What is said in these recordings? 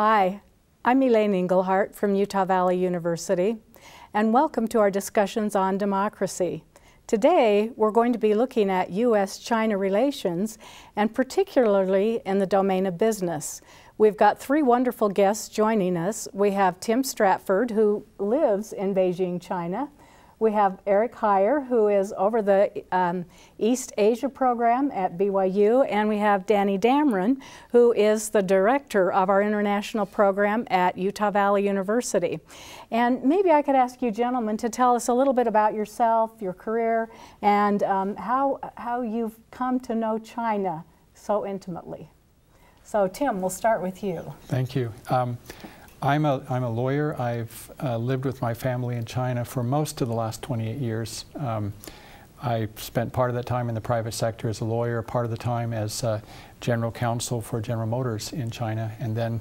Hi, I'm Elaine Englehardt from Utah Valley University, and welcome to our discussions on democracy. Today, we're going to be looking at U.S.-China relations, and particularly in the domain of business. We've got three wonderful guests joining us. We have Tim Stratford, who lives in Beijing, China. We have Hyer, who is over the East Asia program at BYU, and we have Dameron, who is the director of our international program at Utah Valley University. And maybe I could ask you gentlemen to tell us a little bit about yourself, your career, and how you've come to know China so intimately. So Tim, we'll start with you. Thank you. I'm a lawyer. I've lived with my family in China for most of the last 28 years. I spent part of that time in the private sector as a lawyer, part of the time as general counsel for General Motors in China, and then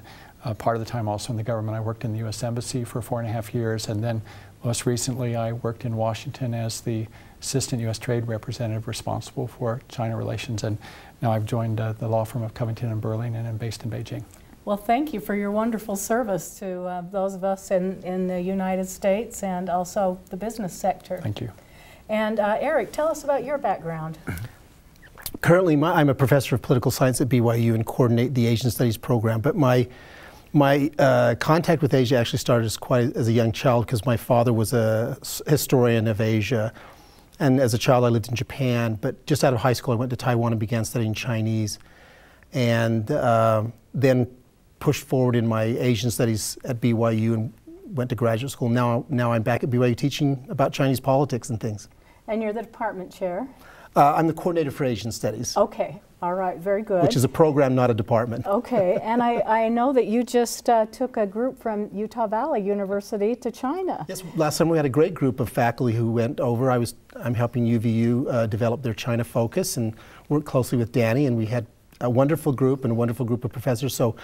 part of the time also in the government. I worked in the U.S. Embassy for 4.5 years, and then most recently I worked in Washington as the Assistant U.S. Trade Representative responsible for China relations, and now I've joined the law firm of Covington and Burling, and I'm based in Beijing. Well, thank you for your wonderful service to those of us in the United States and also the business sector. Thank you. And Eric, tell us about your background. Currently, I'm a professor of political science at BYU and coordinate the Asian Studies program. But my contact with Asia actually started as a young child because my father was a historian of Asia. And as a child, I lived in Japan. But just out of high school, I went to Taiwan and began studying Chinese. And then pushed forward in my Asian studies at BYU and went to graduate school. Now I'm back at BYU teaching about Chinese politics and things. And you're the department chair? I'm the coordinator for Asian studies. Okay, all right, very good. Which is a program, not a department. Okay, and I know that you just took a group from Utah Valley University to China. Yes, last summer we had a great group of faculty who went over. I'm helping UVU develop their China focus and worked closely with Danny, and we had a wonderful group and a wonderful group of professors. So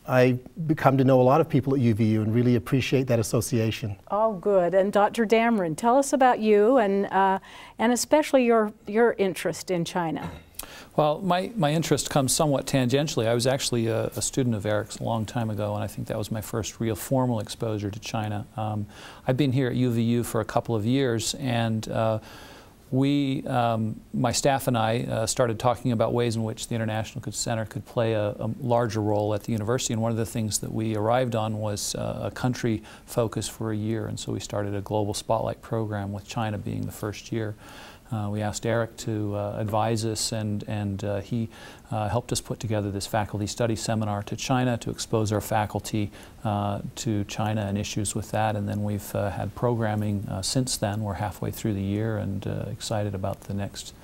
I've come to know a lot of people at UVU and really appreciate that association. Oh, good. And Dr. Dameron, tell us about you and especially your interest in China. Well, my interest comes somewhat tangentially. I was actually a student of Eric's a long time ago, and I think that was my first real formal exposure to China. I've been here at UVU for a couple of years, and my staff and I started talking about ways in which the International Center could play a larger role at the university, and one of the things that we arrived on was a country focus for a year, and so we started a global spotlight program with China being the first year. We asked Eric to advise us, and he helped us put together this faculty study seminar to China to expose our faculty to China and issues with that, and then we've had programming since then. We're halfway through the year and excited about the next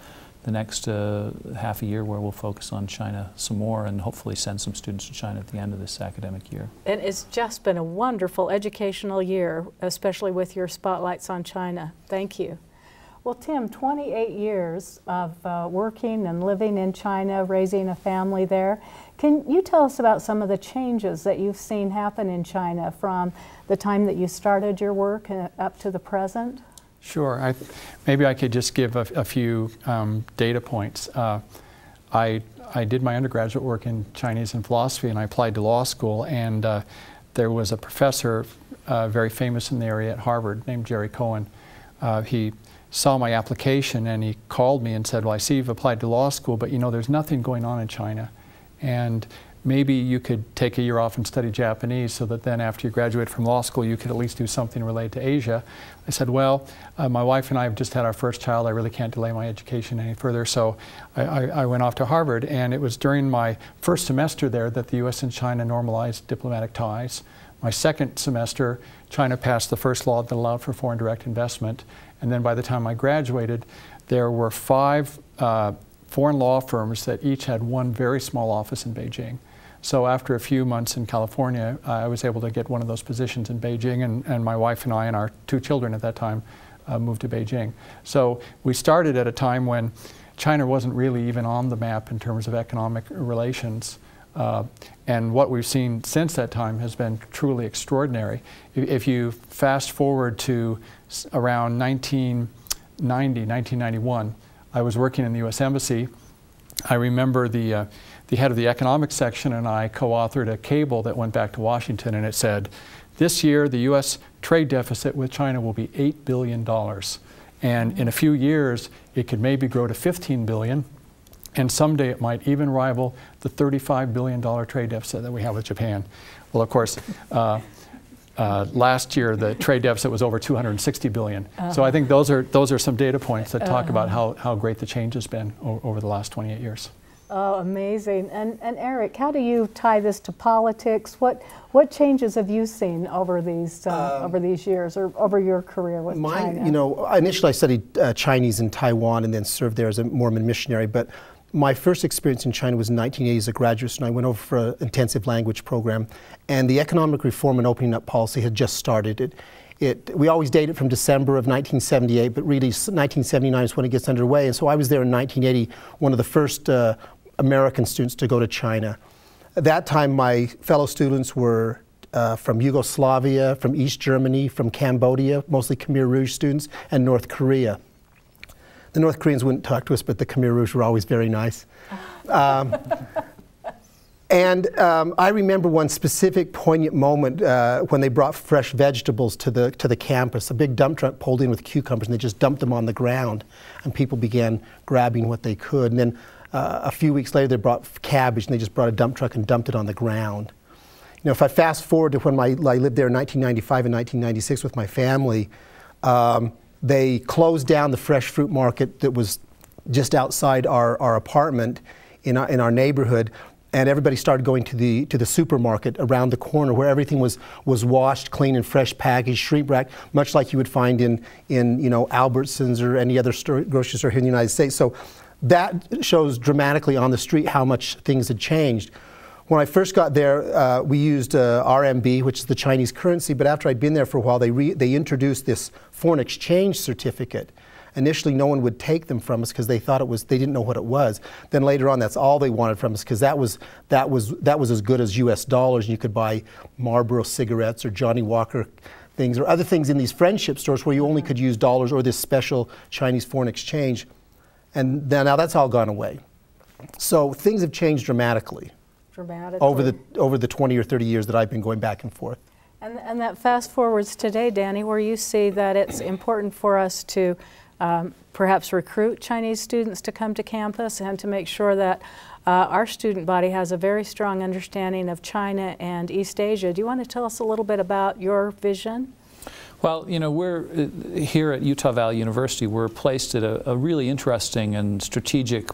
half a year where we'll focus on China some more and hopefully send some students to China at the end of this academic year. And it's just been a wonderful educational year, especially with your spotlights on China. Thank you. Well, Tim, 28 years of working and living in China, raising a family there. Can you tell us about some of the changes that you've seen happen in China from the time that you started your work up to the present? Sure. Maybe I could just give a few data points. I did my undergraduate work in Chinese and philosophy, and I applied to law school, and there was a professor very famous in the area at Harvard named Jerry Cohen. He saw my application and he called me and said, well, I see you've applied to law school, but you know there's nothing going on in China, and maybe you could take a year off and study Japanese so that then after you graduate from law school you could at least do something related to Asia. I said, well, my wife and I have just had our first child. I really can't delay my education any further, so I went off to Harvard, and it was during my first semester there that the U.S. and China normalized diplomatic ties. My second semester, China passed the first law that allowed for foreign direct investment. And then by the time I graduated, there were 5 foreign law firms that each had one very small office in Beijing. So after a few months in California, I was able to get one of those positions in Beijing, and my wife and I and our 2 children at that time moved to Beijing. So we started at a time when China wasn't really even on the map in terms of economic relations. And what we've seen since that time has been truly extraordinary. If you fast forward to around 1990, 1991, I was working in the U.S. Embassy. I remember the the head of the economics section and I co-authored a cable that went back to Washington, and it said, this year the U.S. trade deficit with China will be $8 billion. And in a few years, it could maybe grow to $15 billion. And someday it might even rival the $35 billion trade deficit that we have with Japan. Well, of course, last year the trade deficit was over $260 billion. So I think those are some data points that talk about how great the change has been over the last 28 years. Oh, amazing. And Eric, how do you tie this to politics? What changes have you seen over these years, or over your career with China? You know, initially I studied Chinese in Taiwan and then served there as a Mormon missionary. But my first experience in China was in 1980 as a graduate student. I went over for an intensive language program, and the economic reform and opening up policy had just started. We always date it from December of 1978, but really 1979 is when it gets underway. And so I was there in 1980, one of the first American students to go to China. At that time, my fellow students were from Yugoslavia, from East Germany, from Cambodia, mostly Khmer Rouge students, and North Korea. The North Koreans wouldn't talk to us, but the Khmer Rouge were always very nice. And I remember one specific poignant moment when they brought fresh vegetables to the campus. A big dump truck pulled in with cucumbers, and they just dumped them on the ground, and people began grabbing what they could. And then a few weeks later, they brought cabbage, and they just brought a dump truck and dumped it on the ground. You know, if I fast forward to when I lived there in 1995 and 1996 with my family, they closed down the fresh fruit market that was just outside our apartment in our neighborhood, and everybody started going to the supermarket around the corner, where everything was washed, clean, and fresh packaged, shrink wrapped, much like you would find in you know, Albertsons or any other grocery store here in the United States. So that shows dramatically on the street how much things had changed. When I first got there, we used RMB, which is the Chinese currency, but after I'd been there for a while, they introduced this foreign exchange certificate. Initially, no one would take them from us because they thought they didn't know what it was. Then later on, that's all they wanted from us, because that was as good as US dollars, and you could buy Marlboro cigarettes or Johnny Walker things or other things in these friendship stores where you only could use dollars or this special Chinese foreign exchange. And now that's all gone away. So things have changed dramatically. Over the 20 or 30 years that I've been going back and forth. And that fast forwards today, Danny, where you see that it's important for us to perhaps recruit Chinese students to come to campus and to make sure that our student body has a very strong understanding of China and East Asia. Do you want to tell us a little bit about your vision? Well, you know, we're here at Utah Valley University. We're placed at a really interesting and strategic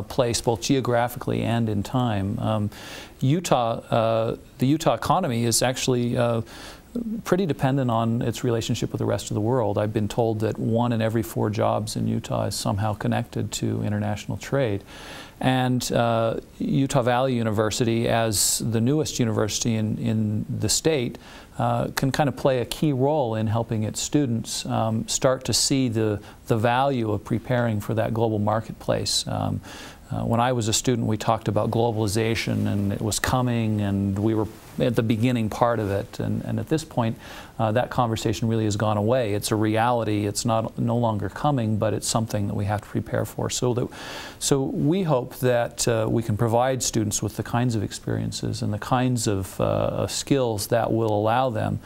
place, both geographically and in time. The Utah economy is actually pretty dependent on its relationship with the rest of the world. I've been told that 1 in every 4 jobs in Utah is somehow connected to international trade. And Utah Valley University, as the newest university in the state, can kind of play a key role in helping its students start to see the value of preparing for that global marketplace. When I was a student, we talked about globalization, and it was coming, and we were at the beginning part of it. And at this point, that conversation really has gone away. It's a reality. It's no longer coming, but it's something that we have to prepare for. So we hope that we can provide students with the kinds of experiences and the kinds of skills that will allow them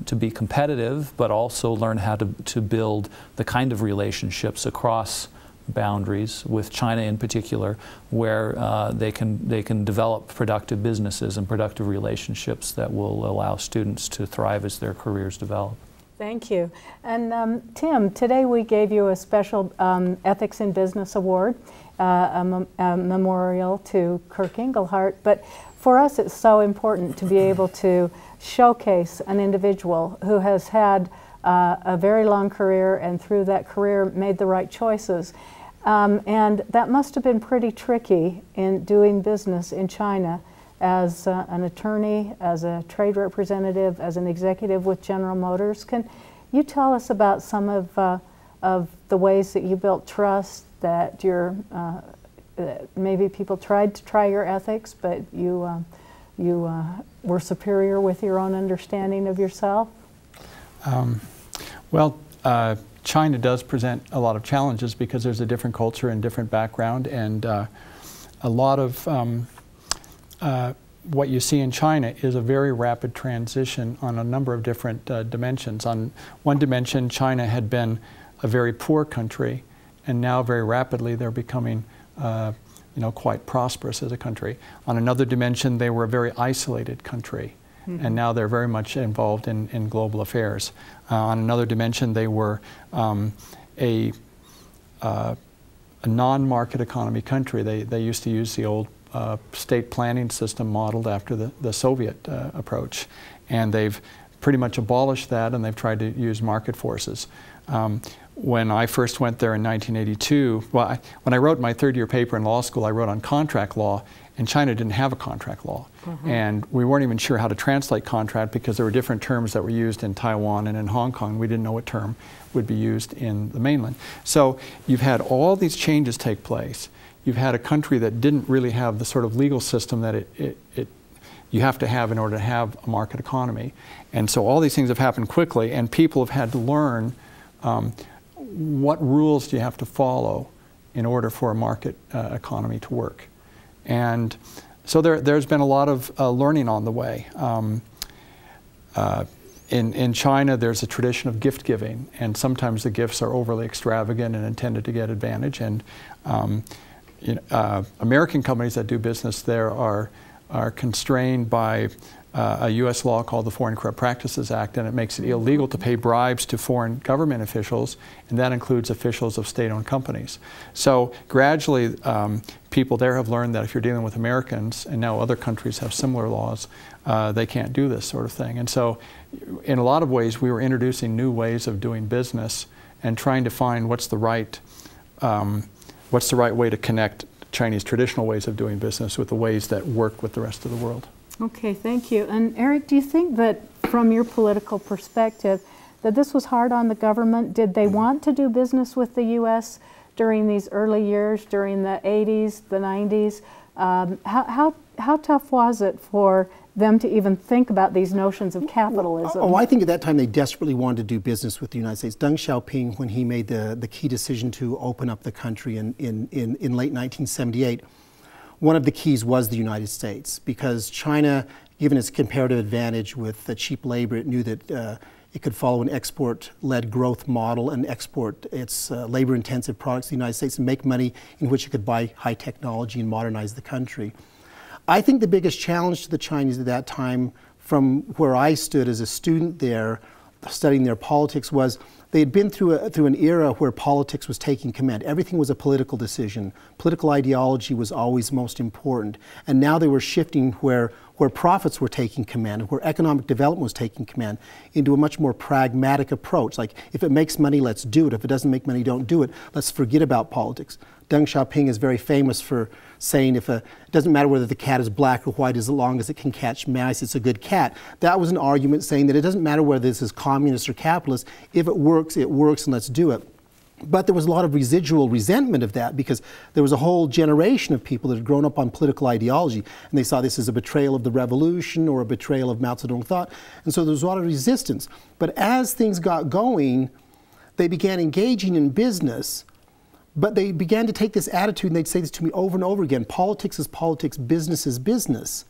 to be competitive, but also learn how to build the kind of relationships across boundaries, with China in particular, where they can develop productive businesses and productive relationships that will allow students to thrive as their careers develop. Thank you. And Tim, today we gave you a special Ethics in Business Award, a memorial to Kirk Englehardt, but for us it's so important to be able to showcase an individual who has had a very long career, and through that career made the right choices. And that must have been pretty tricky in doing business in China as an attorney, as a trade representative, as an executive with General Motors. Can you tell us about some of the ways that you built trust, that maybe people tried to try your ethics, but you were superior with your own understanding of yourself? Well, China does present a lot of challenges because there's a different culture and different background, and a lot of what you see in China is a very rapid transition on a number of different dimensions. On one dimension, China had been a very poor country, and now very rapidly they're becoming quite prosperous as a country. On another dimension, they were a very isolated country, and now they're very much involved in global affairs. On another dimension, they were a non-market economy country. They used to use the old state planning system modeled after the Soviet approach, and they've pretty much abolished that, and they've tried to use market forces. When I first went there in 1982, well, when I wrote my third-year paper in law school, I wrote on contract law, and China didn't have a contract law. And we weren't even sure how to translate contract because there were different terms that were used in Taiwan and in Hong Kong. We didn't know what term would be used in the mainland. So you've had all these changes take place. You've had a country that didn't really have the sort of legal system that you have to have in order to have a market economy. And so all these things have happened quickly, and people have had to learn what rules do you have to follow in order for a market economy to work. And so there's been a lot of learning on the way. In China, there's a tradition of gift giving, and sometimes the gifts are overly extravagant and intended to get advantage. And American companies that do business there are constrained by a U.S. law called the Foreign Corrupt Practices Act, and it makes it illegal to pay bribes to foreign government officials, and that includes officials of state-owned companies. So gradually, people there have learned that if you're dealing with Americans, and now other countries have similar laws, they can't do this sort of thing. And so in a lot of ways, we were introducing new ways of doing business and trying to find what's the right way to connect Chinese traditional ways of doing business with the ways that work with the rest of the world. Okay, thank you. And Eric, do you think that from your political perspective that this was hard on the government? Did they want to do business with the U.S. during these early years, during the 80s, the 90s? How tough was it for them to even think about these notions of capitalism? Oh, I think at that time they desperately wanted to do business with the United States. Deng Xiaoping, when he made the key decision to open up the country in late 1978, one of the keys was the United States, because China, given its comparative advantage with the cheap labor, it knew that it could follow an export-led growth model and export its labor-intensive products to the United States and make money in which it could buy high technology and modernize the country. I think the biggest challenge to the Chinese at that time, from where I stood as a student there, studying their politics, was they had been through an era where politics was taking command. Everything was a political decision. Political ideology was always most important. And now they were shifting where profits were taking command, where economic development was taking command, into a much more pragmatic approach. Like, if it makes money, let's do it. If it doesn't make money, don't do it. Let's forget about politics. Deng Xiaoping is very famous for saying it doesn't matter whether the cat is black or white as long as it can catch mice, it's a good cat. That was an argument saying that it doesn't matter whether this is communist or capitalist. If it works, and let's do it. But there was a lot of residual resentment of that, because there was a whole generation of people that had grown up on political ideology, and they saw this as a betrayal of the revolution or a betrayal of Mao Zedong thought. And so there was a lot of resistance. But as things got going, they began engaging in business. But they began to take this attitude, and they'd say this to me over and over again: politics is politics, business is business.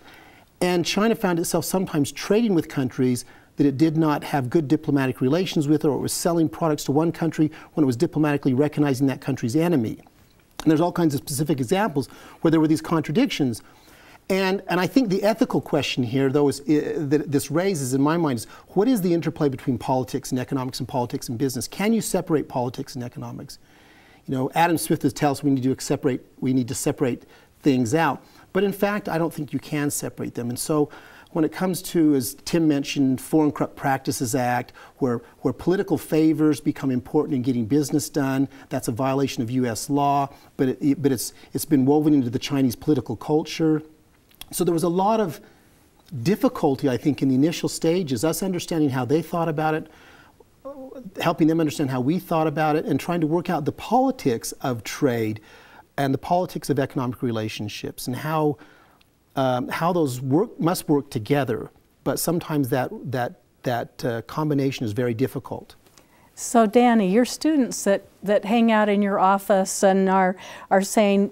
And China found itself sometimes trading with countries that it did not have good diplomatic relations with, or it was selling products to one country when it was diplomatically recognizing that country's enemy. And there's all kinds of specific examples where there were these contradictions. And I think the ethical question here, though, that this raises in my mind is, what is the interplay between politics and economics and politics and business? Can you separate politics and economics? You know, Adam Smith tells us we need to separate things out. But in fact, I don't think you can separate them. And so when it comes to, as Tim mentioned, Foreign Corrupt Practices Act, where political favors become important in getting business done, that's a violation of U.S. law, but it's been woven into the Chinese political culture. So there was a lot of difficulty, I think, in the initial stages, us understanding how they thought about it, helping them understand how we thought about it, and trying to work out the politics of trade and the politics of economic relationships, and how those must work together. But sometimes that combination is very difficult. So Danny, your students that hang out in your office and are saying,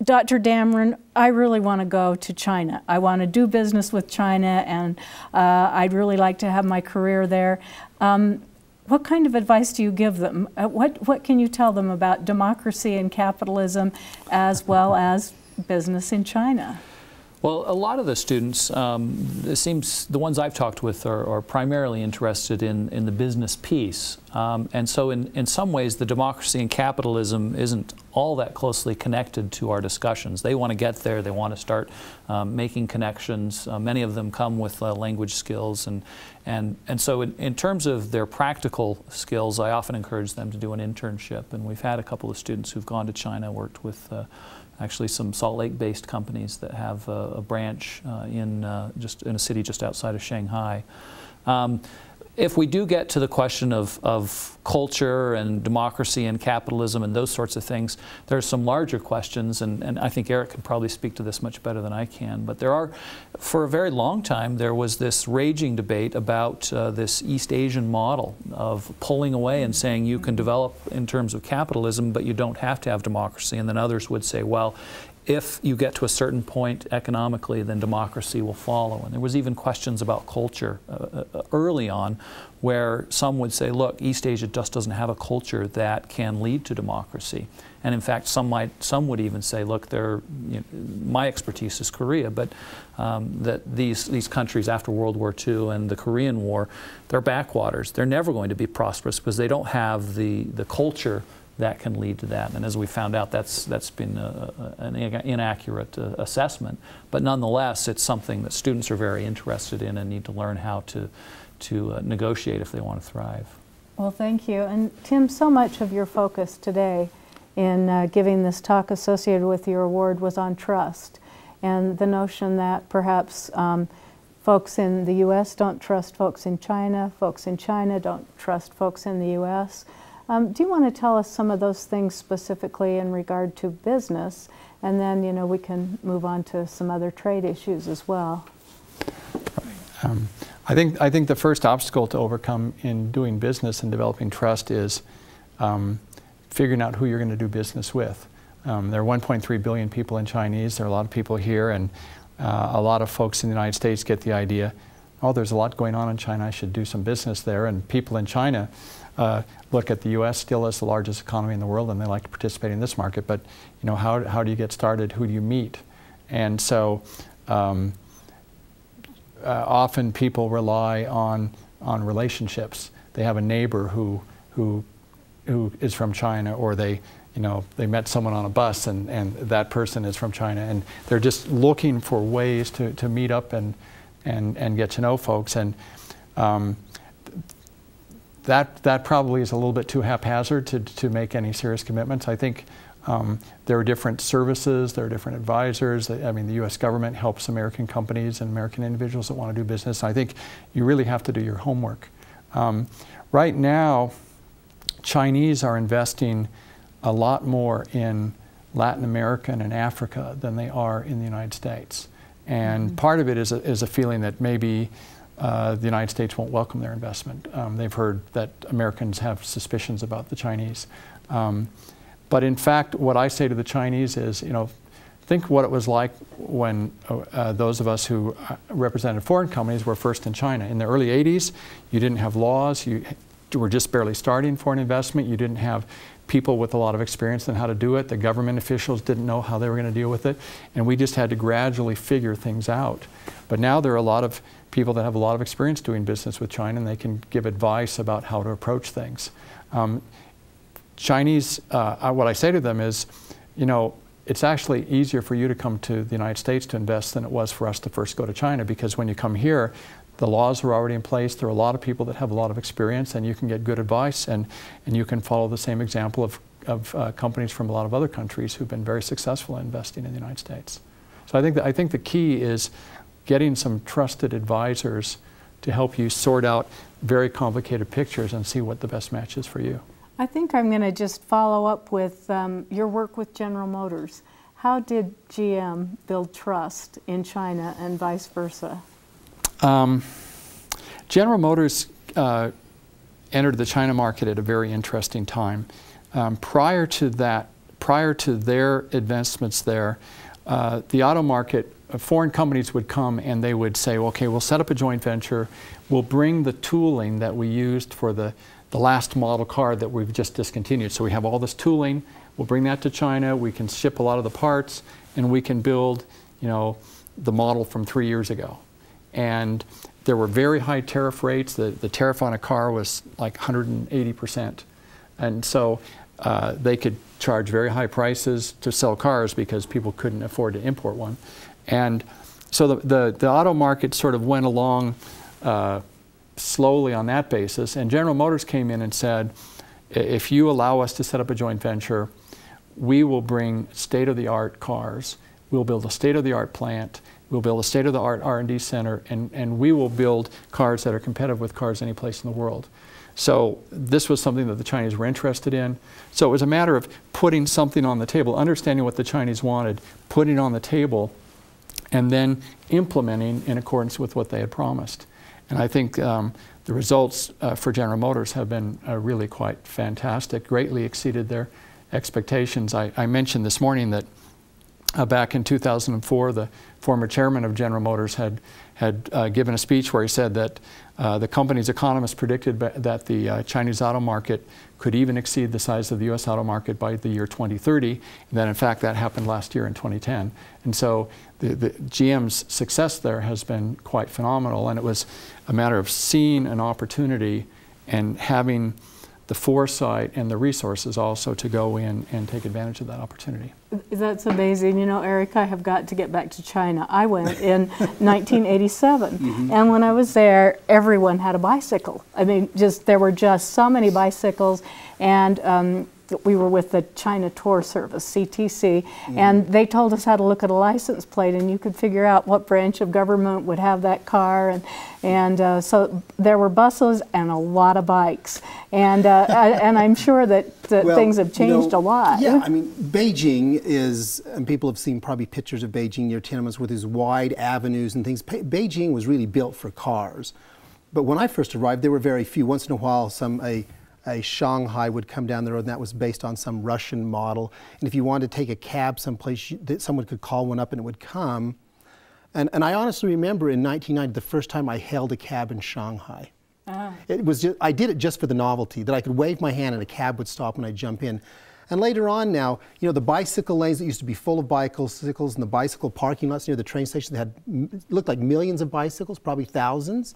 Dr. Dameron, I really want to go to China. I want to do business with China, and I'd really like to have my career there. What kind of advice do you give them? What can you tell them about democracy and capitalism as well as business in China? Well, a lot of the students, it seems the ones I've talked with are primarily interested in the business piece. And so in some ways, the democracy and capitalism isn't all that closely connected to our discussions. They want to get there. They want to start making connections. Many of them come with language skills. And so in terms of their practical skills, I often encourage them to do an internship. And we've had a couple of students who've gone to China, worked with actually some Salt Lake-based companies that have a branch in a city just outside of Shanghai. If we do get to the question of culture and democracy and capitalism and those sorts of things, there's some larger questions, and I think Eric could probably speak to this much better than I can. But there are, for a very long time, there was this raging debate about this East Asian model of pulling away and saying you can develop in terms of capitalism, but you don't have to have democracy. And then others would say, well, if you get to a certain point economically, then democracy will follow. And there was even questions about culture early on, where some would say, look, East Asia just doesn't have a culture that can lead to democracy. And in fact, some would even say, look, my expertise is Korea, but that these countries after World War II and the Korean War, they're backwaters. They're never going to be prosperous because they don't have the culture that can lead to that. And as we found out, that's been an inaccurate assessment. But nonetheless, it's something that students are very interested in and need to learn how to negotiate if they want to thrive. Well, thank you. And Tim, so much of your focus today in giving this talk associated with your award was on trust and the notion that perhaps folks in the U.S. don't trust folks in China don't trust folks in the U.S. Do you want to tell us some of those things specifically in regard to business, and then we can move on to some other trade issues as well? I think the first obstacle to overcome in doing business and developing trust is figuring out who you're going to do business with. There are 1.3 billion people in Chinese. There are a lot of people here, and a lot of folks in the United States get the idea, oh, there's a lot going on in China, I should do some business there. And people in China look at the U.S. still as the largest economy in the world, and they like to participate in this market. But how do you get started? Who do you meet? And so often people rely on relationships. They have a neighbor who is from China, or they met someone on a bus, and that person is from China, and they're just looking for ways to meet up and get to know folks. And that probably is a little bit too haphazard to make any serious commitments. I think there are different services, there are different advisors. I mean, the U.S. government helps American companies and American individuals that want to do business. I think you really have to do your homework. Right now, Chinese are investing a lot more in Latin America and in Africa than they are in the United States. And part of it is a feeling that maybe the United States won't welcome their investment. They've heard that Americans have suspicions about the Chinese. But in fact, what I say to the Chinese is, think what it was like when those of us who represented foreign companies were first in China. In the early 80s, you didn't have laws. You were just barely starting foreign investment. You didn't have people with a lot of experience in how to do it. The government officials didn't know how they were going to deal with it. And we just had to gradually figure things out. But now there are a lot of people that have a lot of experience doing business with China, and they can give advice about how to approach things. Chinese, what I say to them is, it's actually easier for you to come to the United States to invest than it was for us to first go to China, because when you come here, the laws are already in place. There are a lot of people that have a lot of experience, and you can get good advice, and you can follow the same example of companies from a lot of other countries who've been very successful in investing in the United States. So I think the key is getting some trusted advisors to help you sort out very complicated pictures and see what the best match is for you. I think I'm going to just follow up with your work with General Motors. How did GM build trust in China and vice versa? General Motors entered the China market at a very interesting time. Prior to that prior to their advancements there, the auto market, foreign companies would come and they would say, okay, we'll set up a joint venture, we'll bring the tooling that we used for the last model car that we've just discontinued. So we have all this tooling, we'll bring that to China, we can ship a lot of the parts, and we can build, you know, the model from 3 years ago. And there were very high tariff rates. The tariff on a car was like 180%. And so they could charge very high prices to sell cars because people couldn't afford to import one. And so the auto market sort of went along slowly on that basis. And General Motors came in and said, if you allow us to set up a joint venture, we will bring state-of-the-art cars. We'll build a state-of-the-art plant. We'll build a state-of-the-art R&D center, and we will build cars that are competitive with cars any place in the world. So this was something that the Chinese were interested in. So it was a matter of putting something on the table, understanding what the Chinese wanted, putting it on the table, and then implementing in accordance with what they had promised. And I think the results for General Motors have been really quite fantastic, greatly exceeded their expectations. I mentioned this morning that back in 2004, the former chairman of General Motors had given a speech where he said that the company's economists predicted that the Chinese auto market could even exceed the size of the U.S. auto market by the year 2030. And then, in fact, that happened last year in 2010. And so the GM's success there has been quite phenomenal. And it was a matter of seeing an opportunity and having the foresight and the resources also to go in and take advantage of that opportunity. That's amazing. You know, Eric, I have got to get back to China. I went in 1987, and when I was there, everyone had a bicycle. I mean, there were just so many bicycles, and we were with the China Tour Service, CTC, and they told us how to look at a license plate, and you could figure out what branch of government would have that car, and so there were buses and a lot of bikes, and I'm sure that well, things have changed a lot. Yeah, I mean, Beijing is, and people have seen probably pictures of Beijing near Tiananmen with these wide avenues and things. Beijing was really built for cars, but when I first arrived, there were very few. Once in a while, a Shanghai would come down the road, and that was based on some Russian model. And if you wanted to take a cab someplace, someone could call one up and it would come. And I honestly remember in 1990, the first time I hailed a cab in Shanghai. It was just, I did it just for the novelty, that I could wave my hand and a cab would stop when I jump in. And later on now, you know, the bicycle lanes that used to be full of bicycles and the bicycle parking lots near the train station, they had, looked like millions of bicycles, probably thousands.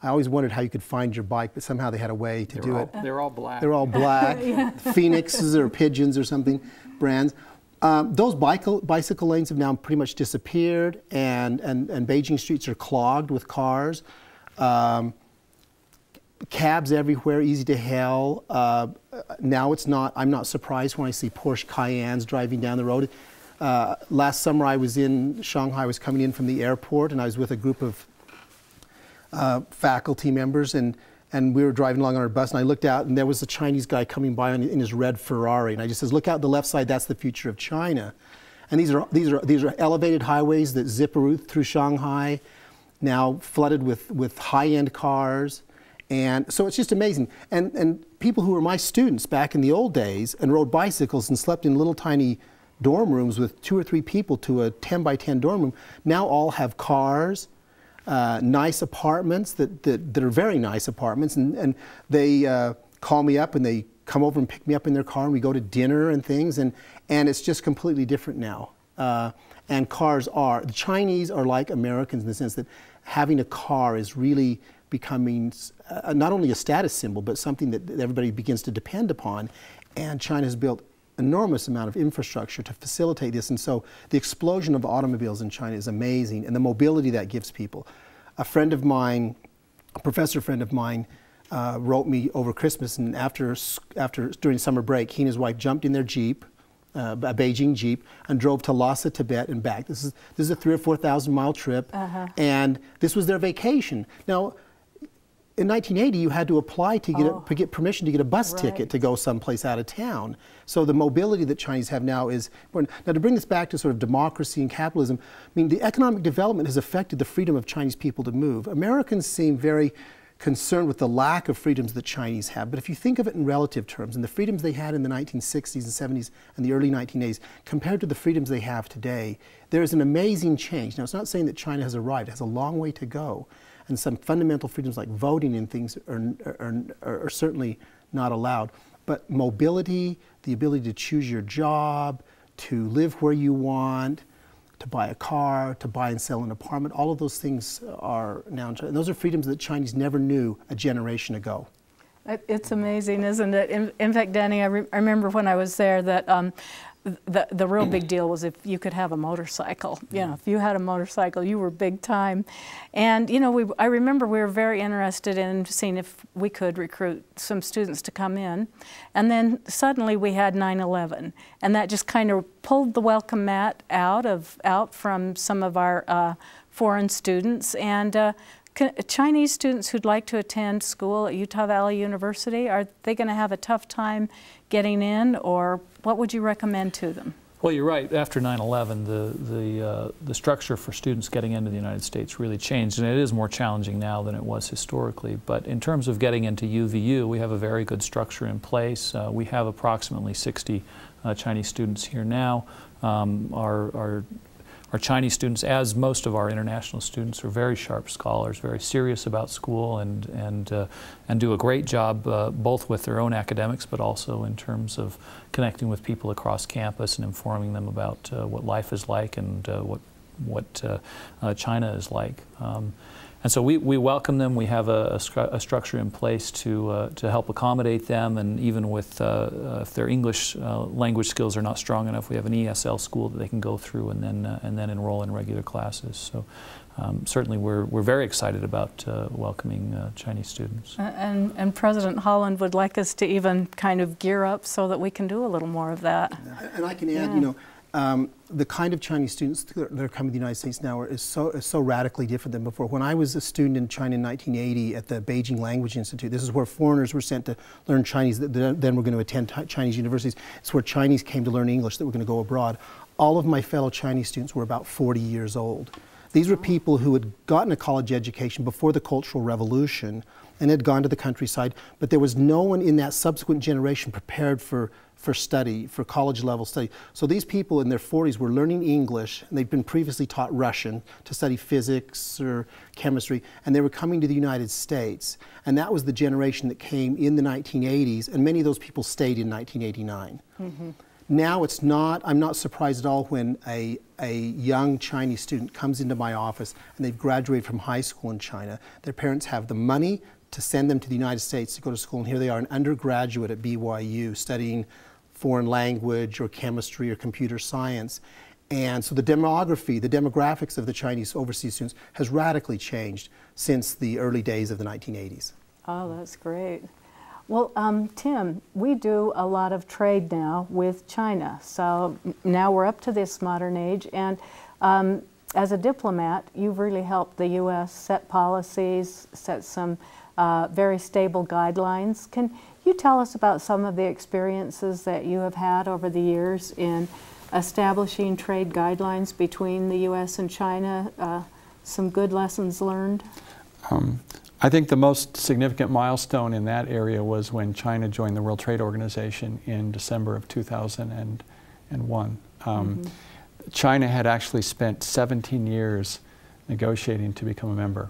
I always wondered how you could find your bike, but somehow they had a way to do it. They're all black. They're all black. Yeah. Phoenixes or Pigeons or something, brands. Those bicycle lanes have now pretty much disappeared, and Beijing streets are clogged with cars. Cabs everywhere, easy to hail. Now it's not, I'm not surprised when I see Porsche Cayennes driving down the road. Last summer I was in Shanghai, I was coming in from the airport, and I was with a group of faculty members, and we were driving along on our bus, and I looked out, and there was a Chinese guy coming by in his red Ferrari, and I just says, "Look out the left side, that's the future of China." And these are elevated highways that zip through Shanghai, now flooded with high-end cars, and so it's just amazing. And people who were my students back in the old days and rode bicycles and slept in little tiny dorm rooms with 2 or 3 people to a 10 by 10 dorm room, now all have cars. Nice apartments that are very nice apartments, and they call me up and they come over and pick me up in their car, and we go to dinner and things, and it's just completely different now. And cars are, the Chinese are like Americans in the sense that having a car is really becoming not only a status symbol, but something that everybody begins to depend upon, and China has built enormous amount of infrastructure to facilitate this, and so the explosion of automobiles in China is amazing, and the mobility that gives people. A friend of mine, a professor friend of mine, wrote me over Christmas, and during summer break, he and his wife jumped in their Jeep, a Beijing Jeep, and drove to Lhasa, Tibet, and back. This is a 3,000 or 4,000 mile trip, and this was their vacation. Now, in 1980, you had to apply to get permission to get a bus ticket to go someplace out of town. So the mobility that Chinese have now is important. Now, to bring this back to sort of democracy and capitalism, I mean, the economic development has affected the freedom of Chinese people to move. Americans seem very concerned with the lack of freedoms the Chinese have. But if you think of it in relative terms, and the freedoms they had in the 1960s and 70s and the early 1980s, compared to the freedoms they have today, there is an amazing change. Now, it's not saying that China has arrived. It has a long way to go. And some fundamental freedoms like voting and things are certainly not allowed. But mobility, the ability to choose your job, to live where you want, to buy a car, to buy and sell an apartment, all of those things are now, and those are freedoms that Chinese never knew a generation ago. It's amazing, isn't it? In fact, Danny, I remember when I was there that the real big deal was if you could have a motorcycle. You know, if you had a motorcycle, you were big time. And you know, I remember we were very interested in seeing if we could recruit some students to come in. And then suddenly we had 9/11, and that just kind of pulled the welcome mat out from some of our foreign students. And Chinese students who'd like to attend school at Utah Valley University, are they going to have a tough time getting in, or what would you recommend to them? Well, you're right. After 9/11, the structure for students getting into the United States really changed, and it is more challenging now than it was historically. But in terms of getting into UVU, we have a very good structure in place. We have approximately 60 Chinese students here now. Our Chinese students, as most of our international students, are very sharp scholars, very serious about school, and do a great job both with their own academics, but also in terms of connecting with people across campus and informing them about what life is like and what China is like. And so we welcome them. We have a structure in place to help accommodate them, and even with if their English language skills are not strong enough, we have an ESL school that they can go through and then enroll in regular classes. So certainly we're very excited about welcoming Chinese students. And President Holland would like us to even kind of gear up so that we can do a little more of that. And I can add, you know, the kind of Chinese students that are coming to the United States now is so radically different than before. When I was a student in China in 1980 at the Beijing Language Institute, this is where foreigners were sent to learn Chinese that then were going to attend Chinese universities. It's where Chinese came to learn English that were going to go abroad. All of my fellow Chinese students were about 40 years old. These were people who had gotten a college education before the Cultural Revolution and had gone to the countryside, but there was no one in that subsequent generation prepared for study, for college level study. So these people in their 40s were learning English, and they'd been previously taught Russian to study physics or chemistry, and they were coming to the United States. And that was the generation that came in the 1980s, and many of those people stayed in 1989. Mm-hmm. Now it's not, I'm not surprised at all when a young Chinese student comes into my office and they've graduated from high school in China. Their parents have the money to send them to the United States to go to school, and here they are, an undergraduate at BYU studying foreign language or chemistry or computer science. And so the demographics of the Chinese overseas students has radically changed since the early days of the 1980s. Oh, that's great. Well, Tim, we do a lot of trade now with China. So now we're up to this modern age, and as a diplomat, you've really helped the U.S. set policies, set some very stable guidelines. Can you tell us about some of the experiences that you have had over the years in establishing trade guidelines between the U.S. and China? Some good lessons learned? I think the most significant milestone in that area was when China joined the World Trade Organization in December of 2001. China had actually spent 17 years negotiating to become a member.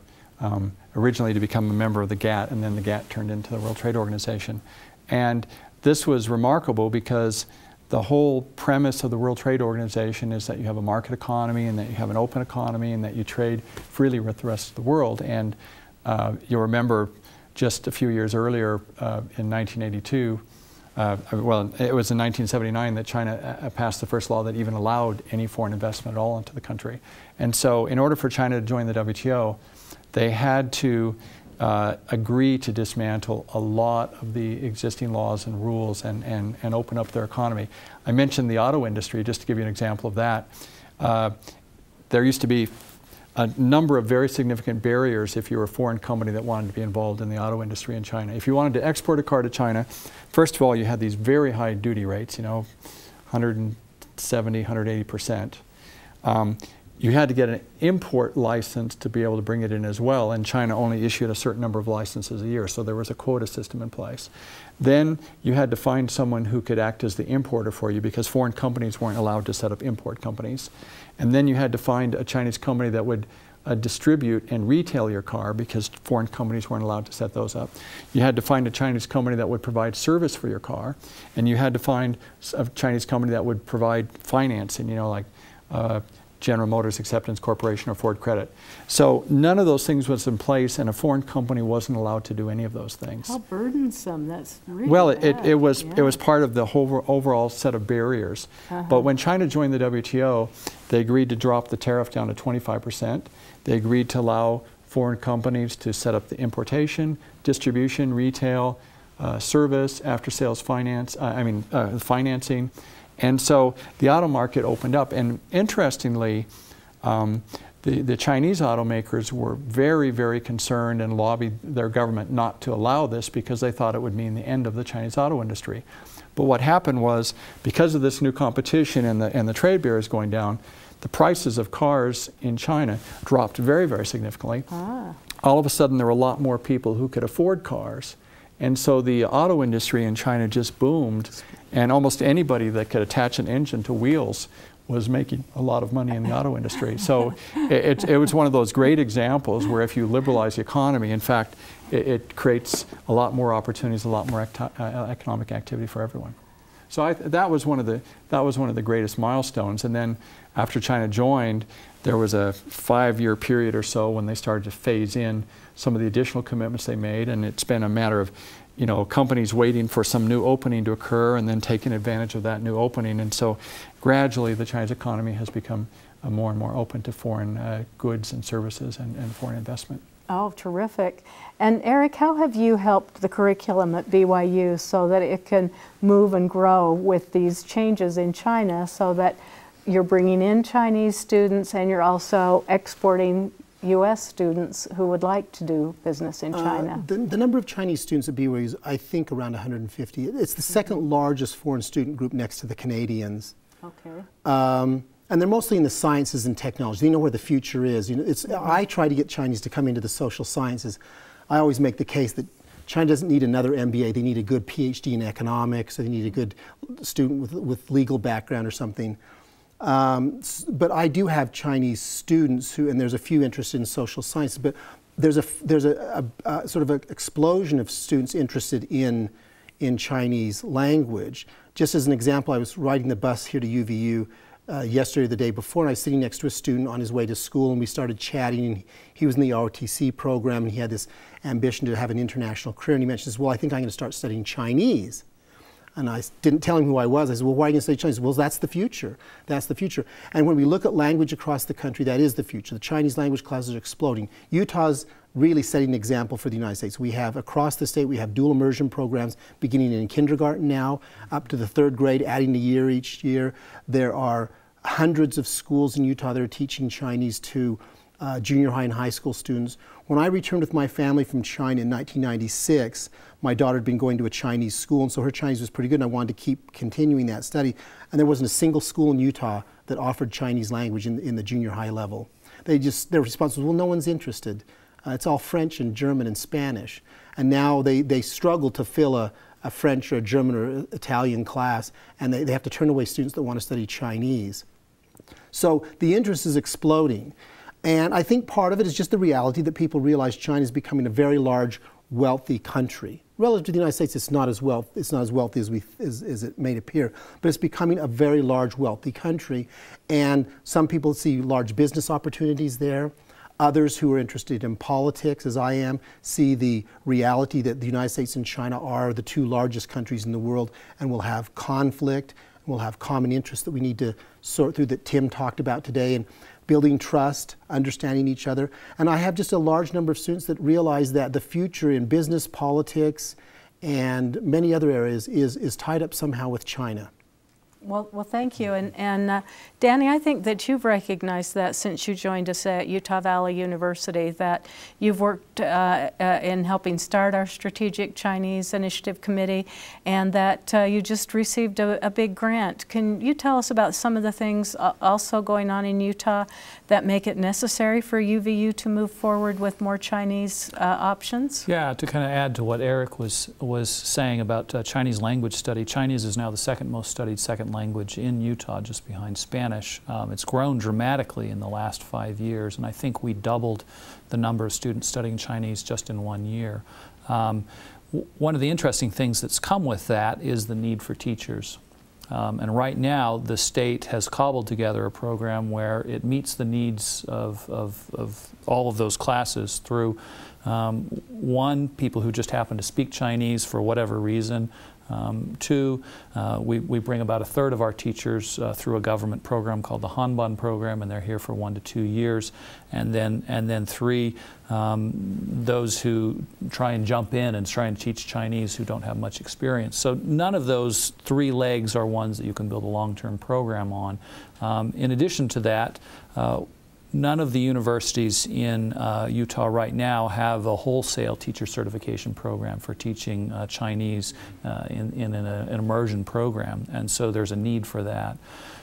Originally to become a member of the GATT, and then the GATT turned into the World Trade Organization. And this was remarkable because the whole premise of the World Trade Organization is that you have a market economy and that you have an open economy and that you trade freely with the rest of the world. And you'll remember just a few years earlier in 1982, well, it was in 1979 that China passed the first law that even allowed any foreign investment at all into the country. And so in order for China to join the WTO, they had to agree to dismantle a lot of the existing laws and rules and open up their economy. I mentioned the auto industry, just to give you an example of that. There used to be a number of very significant barriers if you were a foreign company that wanted to be involved in the auto industry in China. If you wanted to export a car to China, first of all, you had these very high duty rates, you know, 170, 180%. you had to get an import license to be able to bring it in as well, and China only issued a certain number of licenses a year, so there was a quota system in place. Then you had to find someone who could act as the importer for you, because foreign companies weren't allowed to set up import companies. And then you had to find a Chinese company that would distribute and retail your car, because foreign companies weren't allowed to set those up. You had to find a Chinese company that would provide service for your car, and you had to find a Chinese company that would provide financing, you know, like General Motors Acceptance Corporation or Ford Credit. So none of those things was in place, and a foreign company wasn't allowed to do any of those things. How burdensome. That's really well, bad. it was part of the whole overall set of barriers. But when China joined the WTO, they agreed to drop the tariff down to 25%. They agreed to allow foreign companies to set up the importation, distribution, retail, service, after-sales finance, financing. And so the auto market opened up, and interestingly, the Chinese automakers were very, very concerned and lobbied their government not to allow this, because they thought it would mean the end of the Chinese auto industry. But what happened was, because of this new competition and the trade barriers going down, the prices of cars in China dropped very, very significantly. All of a sudden, there were a lot more people who could afford cars. And so the auto industry in China just boomed, and almost anybody that could attach an engine to wheels was making a lot of money in the auto industry. So it was one of those great examples where if you liberalize the economy, in fact, it creates a lot more opportunities, a lot more economic activity for everyone. So that was one of the greatest milestones. And then after China joined, there was a 5-year period or so when they started to phase in some of the additional commitments they made, and it's been a matter of, you know, companies waiting for some new opening to occur and then taking advantage of that new opening. And so gradually the Chinese economy has become more and more open to foreign goods and services and foreign investment. Oh, terrific. And Eric, how have you helped the curriculum at BYU so that it can move and grow with these changes in China, so that you're bringing in Chinese students and you're also exporting U.S. students who would like to do business in China? The number of Chinese students at BYU is, I think, around 150. It's the second largest foreign student group next to the Canadians. Okay. And they're mostly in the sciences and technology. They know where the future is. You know, I try to get Chinese to come into the social sciences. I always make the case that China doesn't need another MBA. They need a good PhD in economics. They need a good student with legal background or something. But I do have Chinese students who, and there's a few interested in social sciences, but there's a sort of an explosion of students interested in Chinese language. Just as an example, I was riding the bus here to UVU yesterday, the day before, and I was sitting next to a student on his way to school, and we started chatting, and he was in the ROTC program, and he had this ambition to have an international career, and he mentioned, well, I think I'm going to start studying Chinese. And I didn't tell him who I was. I said, well, why are you going to study Chinese? Well, that's the future. That's the future. And when we look at language across the country, that is the future. The Chinese language classes are exploding. Utah's really setting an example for the United States. We have, across the state, we have dual immersion programs beginning in kindergarten now, up to the 3rd grade, adding a year each year. There are hundreds of schools in Utah that are teaching Chinese to junior high and high school students. When I returned with my family from China in 1996, my daughter had been going to a Chinese school, and so her Chinese was pretty good, and I wanted to keep continuing that study. And there wasn't a single school in Utah that offered Chinese language in the junior high level. Their response was, well, no one's interested. It's all French and German and Spanish. And now they struggle to fill a French or a German or Italian class, and they have to turn away students that want to study Chinese. So the interest is exploding. And I think part of it is just the reality that people realize China is becoming a very large, wealthy country. Relative to the United States, it's not as wealthy as it may appear, but it's becoming a very large, wealthy country. And some people see large business opportunities there. Others who are interested in politics, as I am, see the reality that the United States and China are the 2 largest countries in the world, and will have conflict, we'll have common interests that we need to sort through, that Tim talked about today, and building trust, understanding each other. And I have just a large number of students that realize that the future in business, politics, and many other areas is tied up somehow with China. Well, thank you. And Danny, I think that you've recognized that since you joined us at Utah Valley University, that you've worked in helping start our Strategic Chinese Initiative Committee, and that you just received a big grant. Can you tell us about some of the things also going on in Utah that make it necessary for UVU to move forward with more Chinese options? Yeah, to kind of add to what Eric was saying about Chinese language study, Chinese is now the second most studied second language in Utah, just behind Spanish. It's grown dramatically in the last 5 years, and I think we doubled the number of students studying Chinese just in 1 year. One of the interesting things that's come with that is the need for teachers. And right now, the state has cobbled together a program where it meets the needs of all of those classes through, one, people who just happen to speak Chinese for whatever reason. Two, we bring about 1/3 of our teachers through a government program called the Hanban program, and they're here for 1 to 2 years. And then three, those who try and jump in and try and teach Chinese who don't have much experience. So none of those 3 legs are ones that you can build a long-term program on. In addition to that, none of the universities in Utah right now have a wholesale teacher certification program for teaching Chinese in an immersion program, and so there's a need for that.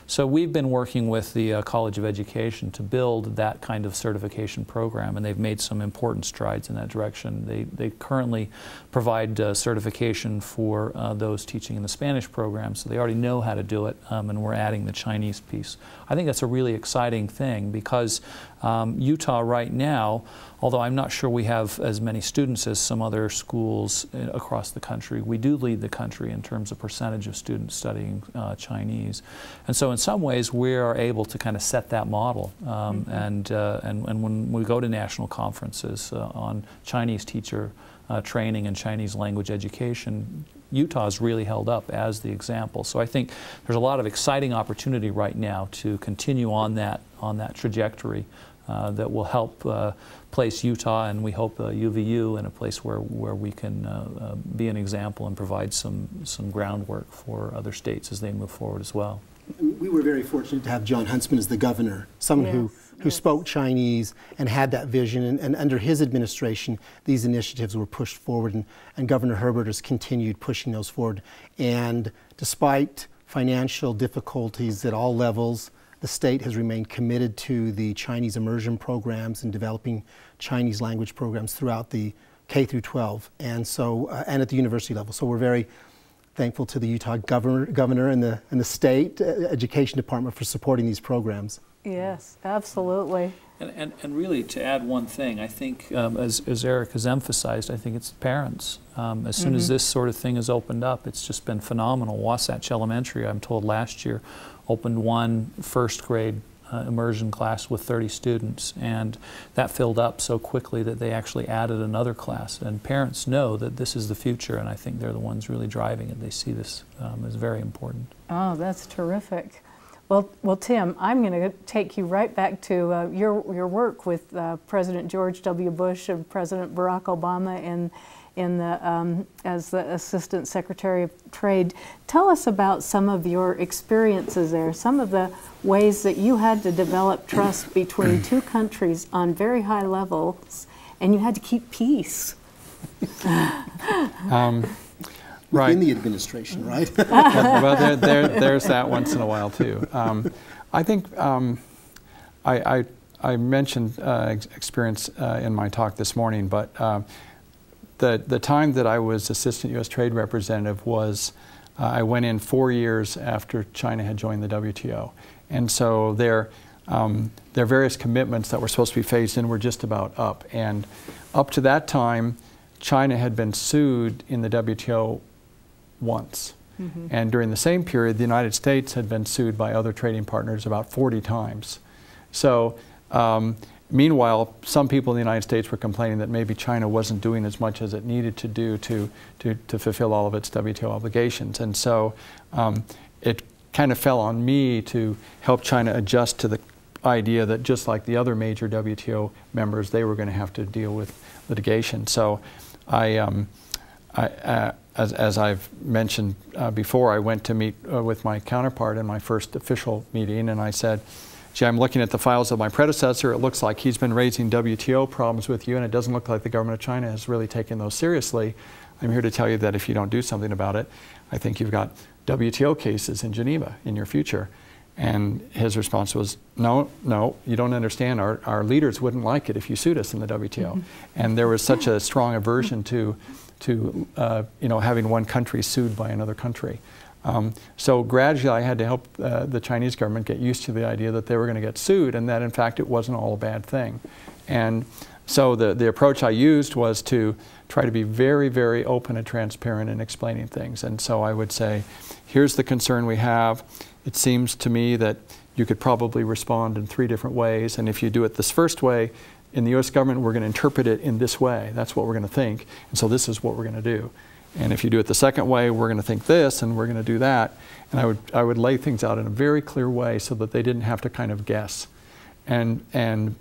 So we've been working with the College of Education to build that kind of certification program, and they've made some important strides in that direction. They currently provide certification for those teaching in the Spanish program, so they already know how to do it, and we're adding the Chinese piece. I think that's a really exciting thing because Utah right now, although I'm not sure we have as many students as some other schools across the country, we do lead the country in terms of percentage of students studying Chinese. And so in some ways we are able to kind of set that model. And when we go to national conferences on Chinese teacher training and Chinese language education, Utah is really held up as the example. So I think there's a lot of exciting opportunity right now to continue on that trajectory that will help place Utah, and we hope UVU, in a place where we can be an example and provide some groundwork for other states as they move forward as well. We were very fortunate to have John Huntsman as the governor, someone who spoke Chinese and had that vision, and under his administration these initiatives were pushed forward, and Governor Herbert has continued pushing those forward. And despite financial difficulties at all levels, the state has remained committed to the Chinese immersion programs and developing Chinese language programs throughout the K through 12, and so and at the university level. So we're very thankful to the Utah governor and the state education department for supporting these programs. Yes, absolutely. And really, to add one thing, I think, as Eric has emphasized, I think it's parents. As soon as this sort of thing has opened up, it's just been phenomenal. Wasatch Elementary, I'm told last year, opened one first-grade immersion class with 30 students, and that filled up so quickly that they actually added another class. And parents know that this is the future, and I think they're the ones really driving it. They see this as very important. Oh, that's terrific. Well, Tim, I'm going to take you right back to your work with President George W. Bush and President Barack Obama as the Assistant Secretary of Trade. Tell us about some of your experiences there, some of the ways that you had to develop trust between two countries on very high levels, and you had to keep peace. Within the administration, right? Well, there's that once in a while too. I think I mentioned experience in my talk this morning, but the time that I was Assistant U.S. Trade Representative was I went in 4 years after China had joined the WTO, and so their various commitments that were supposed to be phased in were just about up. And up to that time, China had been sued in the WTO once. And during the same period, the United States had been sued by other trading partners about 40 times. So meanwhile, some people in the United States were complaining that maybe China wasn't doing as much as it needed to do to fulfill all of its WTO obligations. And so it kind of fell on me to help China adjust to the idea that just like the other major WTO members, they were going to have to deal with litigation. So as I've mentioned before, I went to meet with my counterpart in my first official meeting, and I said, gee, I'm looking at the files of my predecessor. It looks like he's been raising WTO problems with you, and it doesn't look like the government of China has really taken those seriously. I'm here to tell you that if you don't do something about it, I think you've got WTO cases in Geneva in your future. And his response was, no, you don't understand. Our leaders wouldn't like it if you sued us in the WTO. Mm-hmm. And there was such a strong aversion to having one country sued by another country. So gradually I had to help the Chinese government get used to the idea that they were going to get sued, and that in fact it wasn't all a bad thing. And so the approach I used was to try to be very, very open and transparent in explaining things. And so I would say, here's the concern we have. It seems to me that you could probably respond in 3 different ways, and if you do it this first way, in the U.S. government we're going to interpret it in this way. That's what we're going to think, and so this is what we're going to do. And if you do it the second way, we're going to think this, and we're going to do that. And I would lay things out in a very clear way so that they didn't have to kind of guess. And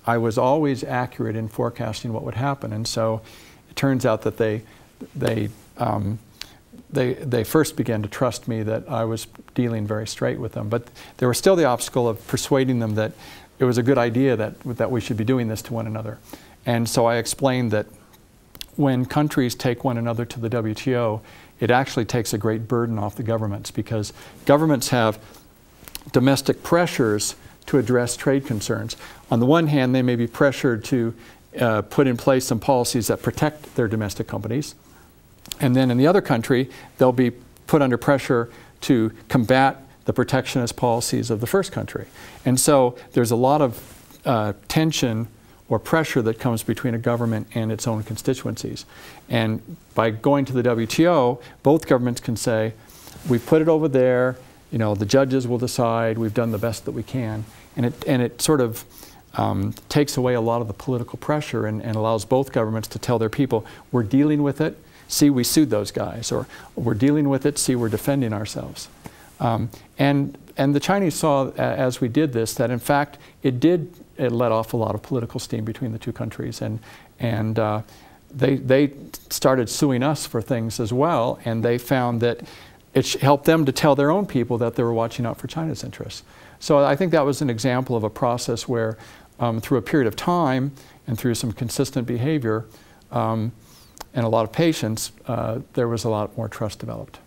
I was always accurate in forecasting what would happen, and so it turns out that they first began to trust me that I was dealing very straight with them. But there was still the obstacle of persuading them that it was a good idea that we should be doing this to one another. And so I explained that when countries take one another to the WTO, it actually takes a great burden off the governments, because governments have domestic pressures to address trade concerns. On the one hand, they may be pressured to put in place some policies that protect their domestic companies. And then in the other country, they'll be put under pressure to combat the protectionist policies of the first country. And so there's a lot of tension or pressure that comes between a government and its own constituencies. And by going to the WTO, both governments can say, we've put it over there, the judges will decide, we've done the best that we can. And it sort of takes away a lot of the political pressure and allows both governments to tell their people, we're dealing with it, see, we sued those guys, or we're dealing with it, see, we're defending ourselves. And the Chinese saw, as we did this, that in fact it let off a lot of political steam between the two countries, and they started suing us for things as well, and they found that it helped them to tell their own people that they were watching out for China's interests. So I think that was an example of a process where through a period of time and through some consistent behavior and a lot of patience, there was a lot more trust developed.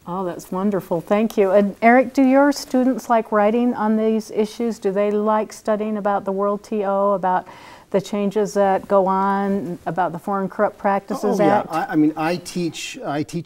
Oh, that's wonderful. Thank you. And Eric, do your students like writing on these issues? Do they like studying about the World TO, about the changes that go on, about the Foreign Corrupt Practices Act? Yeah. I teach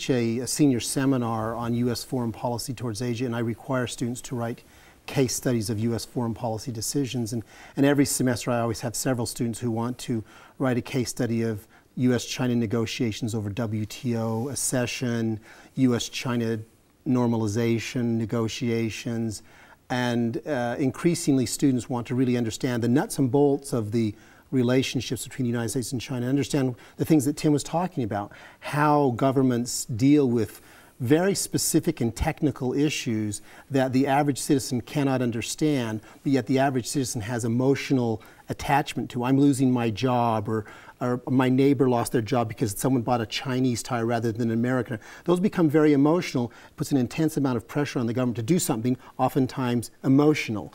a senior seminar on U.S. foreign policy towards Asia, and I require students to write case studies of U.S. foreign policy decisions. And every semester I always have several students who want to write a case study of U.S.-China negotiations over WTO accession, U.S.-China normalization negotiations, and increasingly students want to really understand the nuts and bolts of the relationships between the United States and China, understand the things that Tim was talking about, how governments deal with very specific and technical issues that the average citizen cannot understand, but yet the average citizen has emotional attachment to. I'm losing my job, or my neighbor lost their job because someone bought a Chinese tire rather than an American. Those become very emotional, puts an intense amount of pressure on the government to do something, oftentimes emotional.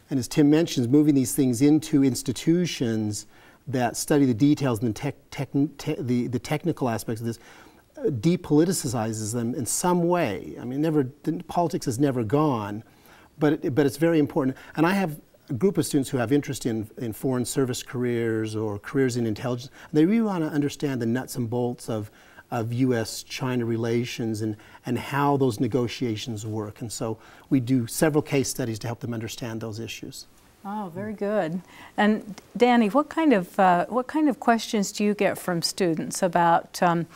And as Tim mentions, moving these things into institutions that study the details and the technical aspects of this, depoliticizes them in some way. I mean, politics has never gone, but it's very important. And I have a group of students who have interest in foreign service careers or careers in intelligence. They really want to understand the nuts and bolts of U.S.-China relations and how those negotiations work. And so we do several case studies to help them understand those issues. Oh, very good. And Danny, what kind of questions do you get from students about some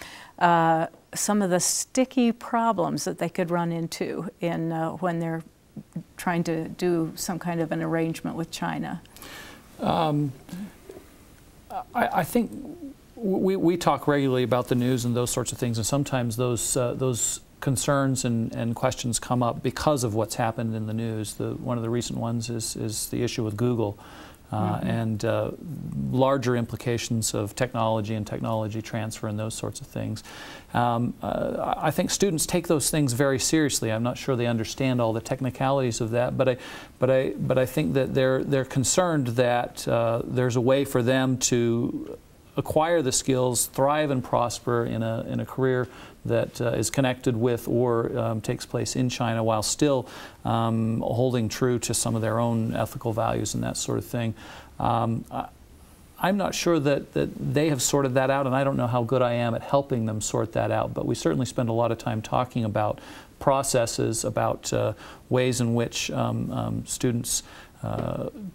of the sticky problems that they could run into when they're trying to do some kind of an arrangement with China? I think we talk regularly about the news and those sorts of things, and sometimes those concerns and questions come up because of what's happened in the news. One of the recent ones is the issue with Google. and larger implications of technology and technology transfer and those sorts of things. I think students take those things very seriously. I'm not sure they understand all the technicalities of that, but I think that they're concerned that there's a way for them to acquire the skills, thrive and prosper in a career that is connected with or takes place in China while still holding true to some of their own ethical values and that sort of thing. I'm not sure that they have sorted that out, and I don't know how good I am at helping them sort that out, but we certainly spend a lot of time talking about processes, about ways in which students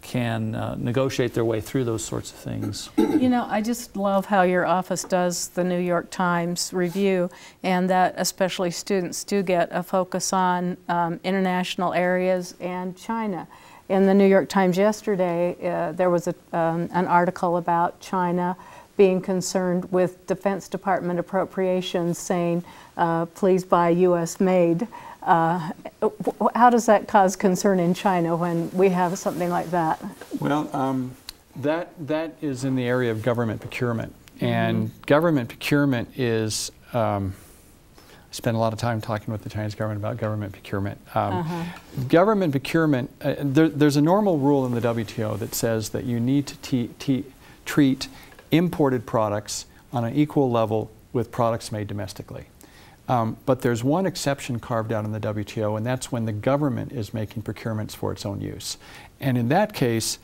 can negotiate their way through those sorts of things. You know, I just love how your office does the New York Times review, and that especially students do get a focus on international areas and China. In the New York Times yesterday, there was an article about China being concerned with Defense Department appropriations, saying, please buy U.S. made. How does that cause concern in China when we have something like that? Well, that is in the area of government procurement. And government procurement is, I spend a lot of time talking with the Chinese government about government procurement. Government procurement, there's a normal rule in the WTO that says that you need to treat imported products on an equal level with products made domestically. But there's one exception carved out in the WTO, and that's when the government is making procurements for its own use. And in that case,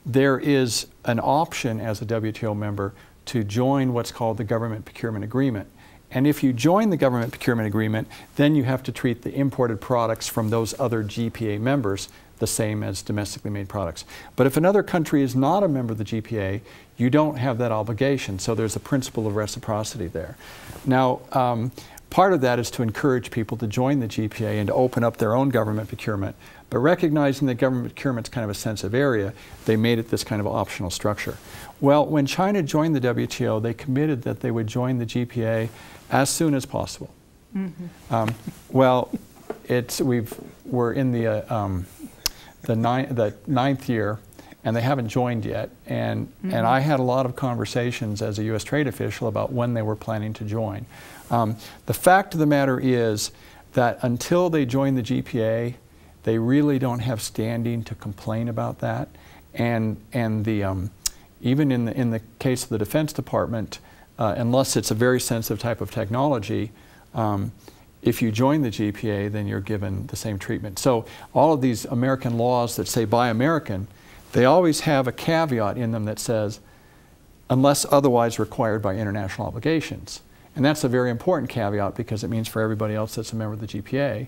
there is an option as a WTO member to join what's called the Government Procurement Agreement. And if you join the Government Procurement Agreement, then you have to treat the imported products from those other GPA members the same as domestically made products. But if another country is not a member of the GPA, you don't have that obligation. So there's a principle of reciprocity there. Now, part of that is to encourage people to join the GPA and to open up their own government procurement. But recognizing that government procurement is kind of a sensitive area, they made it this kind of optional structure. Well, when China joined the WTO, they committed that they would join the GPA as soon as possible. Well, we're in the ninth year, and they haven't joined yet. And I had a lot of conversations as a U.S. trade official about when they were planning to join. The fact of the matter is that until they join the GPA, they really don't have standing to complain about that. And even in the case of the Defense Department, unless it's a very sensitive type of technology, if you join the GPA, then you're given the same treatment. So all of these American laws that say buy American, they always have a caveat in them that says, unless otherwise required by international obligations. And that's a very important caveat because it means for everybody else that's a member of the GPA,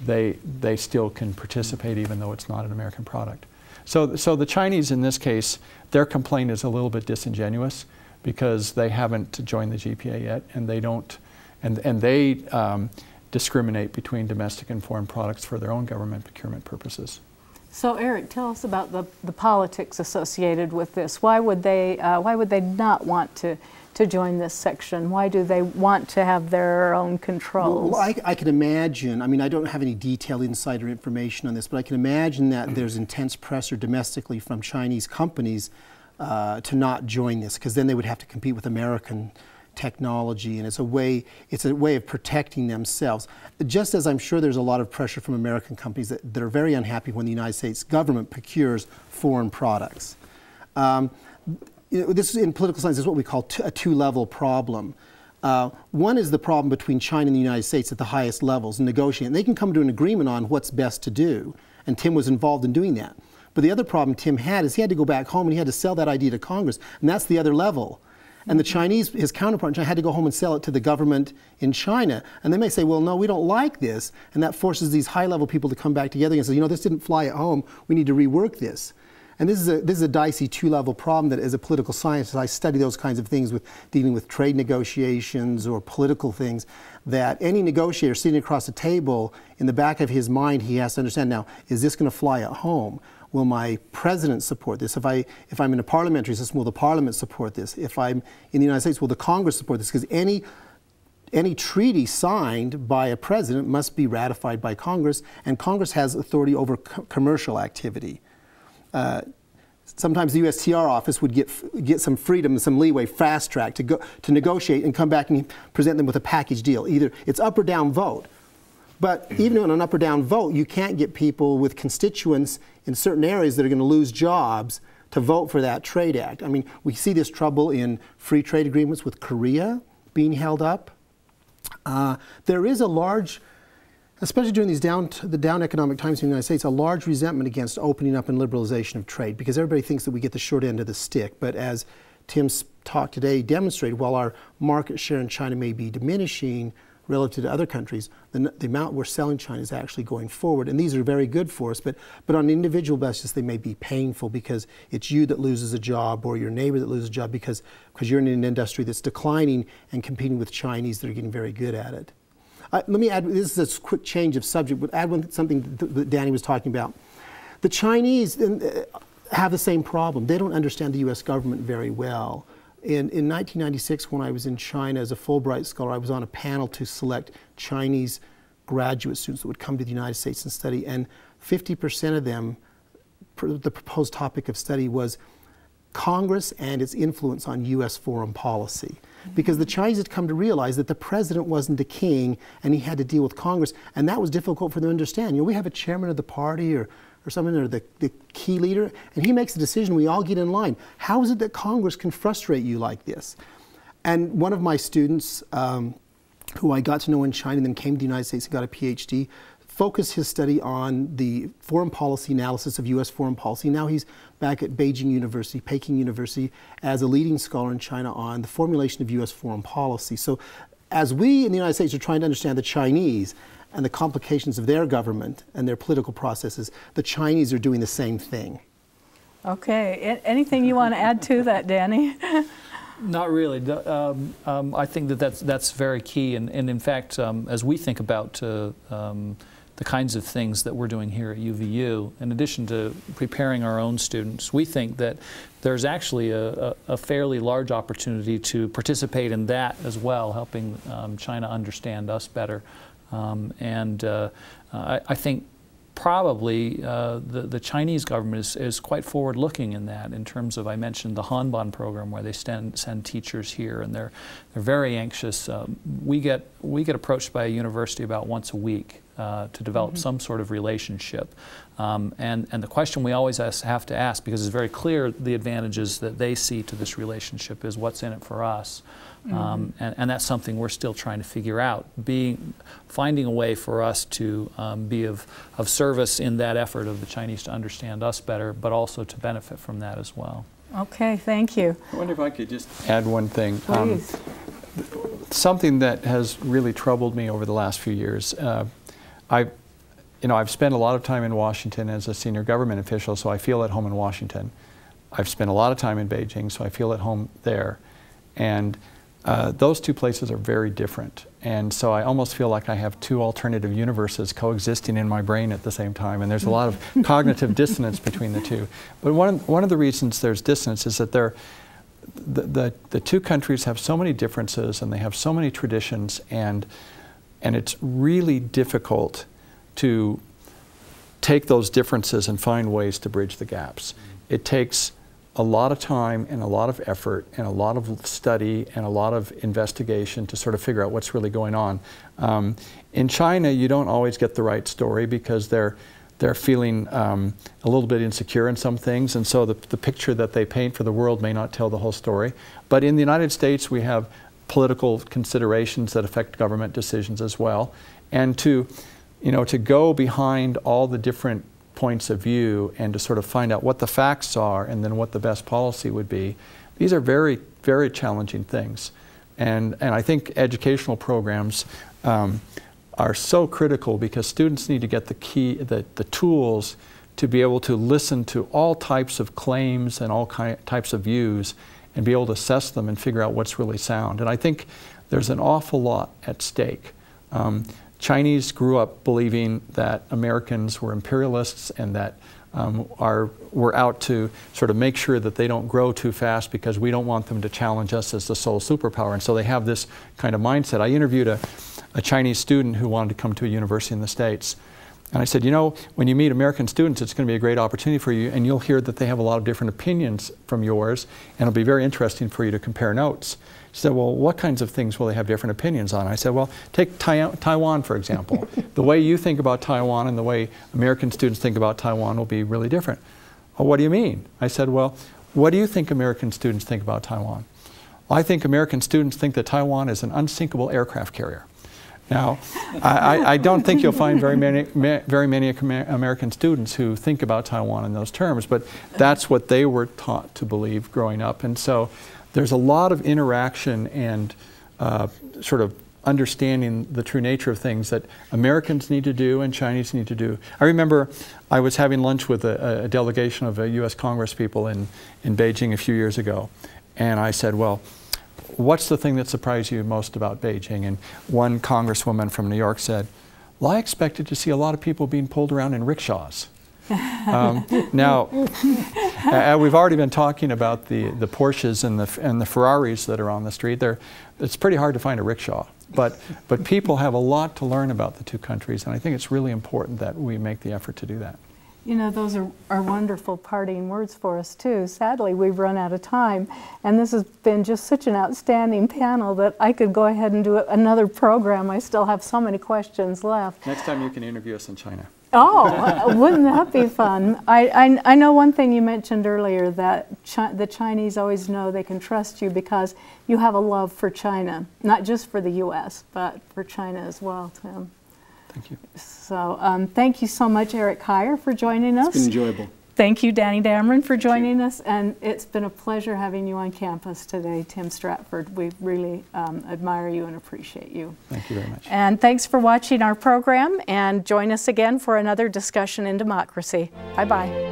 they still can participate even though it's not an American product. So the Chinese in this case, their complaint is a little bit disingenuous because they haven't joined the GPA yet, and they don't, and they discriminate between domestic and foreign products for their own government procurement purposes. So Eric, tell us about the politics associated with this. Why would they not want to join this section? Why do they want to have their own controls? Well, I can imagine, I mean, I don't have any detailed insider information on this, but I can imagine that there's intense pressure domestically from Chinese companies to not join this, because then they would have to compete with American technology, and it's a way of protecting themselves. Just as I'm sure there's a lot of pressure from American companies that are very unhappy when the United States government procures foreign products. You know, this in political science is what we call a two-level problem. One is the problem between China and the United States at the highest levels, negotiating. They can come to an agreement on what's best to do, and Tim was involved in doing that. But the other problem Tim had is he had to go back home and he had to sell that idea to Congress, and that's the other level. And the Chinese, his counterpart in China, had to go home and sell it to the government in China. And they may say, well, no, we don't like this. And that forces these high-level people to come back together and say, you know, this didn't fly at home. We need to rework this. And this is a dicey two-level problem that as a political scientist, I study those kinds of things with dealing with trade negotiations or political things, that any negotiator sitting across the table, in the back of his mind, he has to understand, now, is this going to fly at home? Will my president support this? If I'm in a parliamentary system, will the parliament support this? If I'm in the United States, will the Congress support this? Because any treaty signed by a president must be ratified by Congress, and Congress has authority over commercial activity. sometimes the USTR office would get some freedom, some leeway, fast track to negotiate and come back and present them with a package deal. Either it's up or down vote. But even on an up or down vote, you can't get people with constituents in certain areas that are going to lose jobs to vote for that trade act. I mean, we see this trouble in free trade agreements with Korea being held up. There is a large, especially during these down economic times in the United States, a large resentment against opening up and liberalization of trade, because everybody thinks that we get the short end of the stick. But as Tim's talk today demonstrated, while our market share in China may be diminishing relative to other countries, the amount we're selling China is actually going forward. And these are very good for us, but on an individual basis, they may be painful because it's you that loses a job or your neighbor that loses a job because you're in an industry that's declining and competing with Chinese that are getting very good at it. Let me add, this is a quick change of subject, but add something that Danny was talking about. The Chinese have the same problem. They don't understand the U.S. government very well. In 1996, when I was in China as a Fulbright scholar, I was on a panel to select Chinese graduate students that would come to the United States and study, and 50% of them, the proposed topic of study was Congress and its influence on U.S. foreign policy. Because the Chinese had come to realize that the president wasn't the king and he had to deal with Congress, and that was difficult for them to understand. You know, we have a chairman of the party or someone, or the key leader, and he makes a decision, we all get in line. How is it that Congress can frustrate you like this? And one of my students, who I got to know in China and then came to the United States and got a PhD, focused his study on the foreign policy analysis of U.S. foreign policy. Now he's back at Beijing University, Peking University, as a leading scholar in China on the formulation of U.S. foreign policy. So as we in the United States are trying to understand the Chinese and the complications of their government and their political processes, the Chinese are doing the same thing. Okay. Anything you want to add to that, Danny? Not really. I think that's very key, and in fact, as we think about the kinds of things that we're doing here at UVU, in addition to preparing our own students, we think that there's actually a fairly large opportunity to participate in that as well, helping China understand us better. I think probably the Chinese government is quite forward-looking in that, in terms of, I mentioned the Hanban program where they send teachers here, and they're very anxious. We get approached by a university about once a week to develop some sort of relationship. And the question we always have to ask, because it's very clear the advantages that they see to this relationship, is what's in it for us. And that's something we're still trying to figure out, finding a way for us to be of service in that effort of the Chinese to understand us better, but also to benefit from that as well. Okay, thank you. I wonder if I could just add one thing. Please. Something that has really troubled me over the last few years. I've spent a lot of time in Washington as a senior government official, so I feel at home in Washington. I've spent a lot of time in Beijing, so I feel at home there. And those two places are very different. And so I almost feel like I have two alternative universes coexisting in my brain at the same time. And there's a lot of cognitive dissonance between the two. But one of the reasons there's dissonance is that the two countries have so many differences and they have so many traditions, and it's really difficult to take those differences and find ways to bridge the gaps. It takes a lot of time and a lot of effort and a lot of study and a lot of investigation to sort of figure out what's really going on. In China, you don't always get the right story because they're feeling a little bit insecure in some things, and so the picture that they paint for the world may not tell the whole story. But in the United States, we have political considerations that affect government decisions as well. And to go behind all the different points of view and to sort of find out what the facts are and then what the best policy would be, these are very, very challenging things. And I think educational programs are so critical because students need to get the tools to be able to listen to all types of claims and all types of views and be able to assess them and figure out what's really sound. And I think there's an awful lot at stake. Chinese grew up believing that Americans were imperialists and that we're out to sort of make sure that they don't grow too fast because we don't want them to challenge us as the sole superpower. And so they have this kind of mindset. I interviewed a Chinese student who wanted to come to a university in the States, And I said, you know, when you meet American students, it's going to be a great opportunity for you, and you'll hear that they have a lot of different opinions from yours, and it'll be very interesting for you to compare notes. She said, well, what kinds of things will they have different opinions on? I said, well, take Taiwan, for example. The way you think about Taiwan and the way American students think about Taiwan will be really different. Well, what do you mean? I said, well, what do you think American students think about Taiwan? Well, I think American students think that Taiwan is an unsinkable aircraft carrier. Now, I don't think you'll find very many American students who think about Taiwan in those terms, but that's what they were taught to believe growing up. And so there's a lot of interaction and sort of understanding the true nature of things that Americans need to do and Chinese need to do. I remember I was having lunch with a delegation of U.S. Congress people in Beijing a few years ago, and I said, well, what's the thing that surprised you most about Beijing? And one congresswoman from New York said, well, I expected to see a lot of people being pulled around in rickshaws. Now, we've already been talking about the Porsches and the Ferraris that are on the street. It's pretty hard to find a rickshaw. But people have a lot to learn about the two countries, and I think it's really important that we make the effort to do that. You know, those are wonderful parting words for us, too. Sadly, we've run out of time, and this has been just such an outstanding panel that I could go ahead and do another program. I still have so many questions left. Next time you can interview us in China. Oh, wouldn't that be fun? I know one thing you mentioned earlier, that the Chinese always know they can trust you because you have a love for China, not just for the U.S., but for China as well, Tim. Thank you. So thank you so much, Eric Hyer, for joining us. It's been enjoyable. Thank you, Danny Dameron, for joining us. And it's been a pleasure having you on campus today, Tim Stratford. We really admire you and appreciate you. Thank you very much. And thanks for watching our program, and join us again for another discussion in democracy. Bye-bye.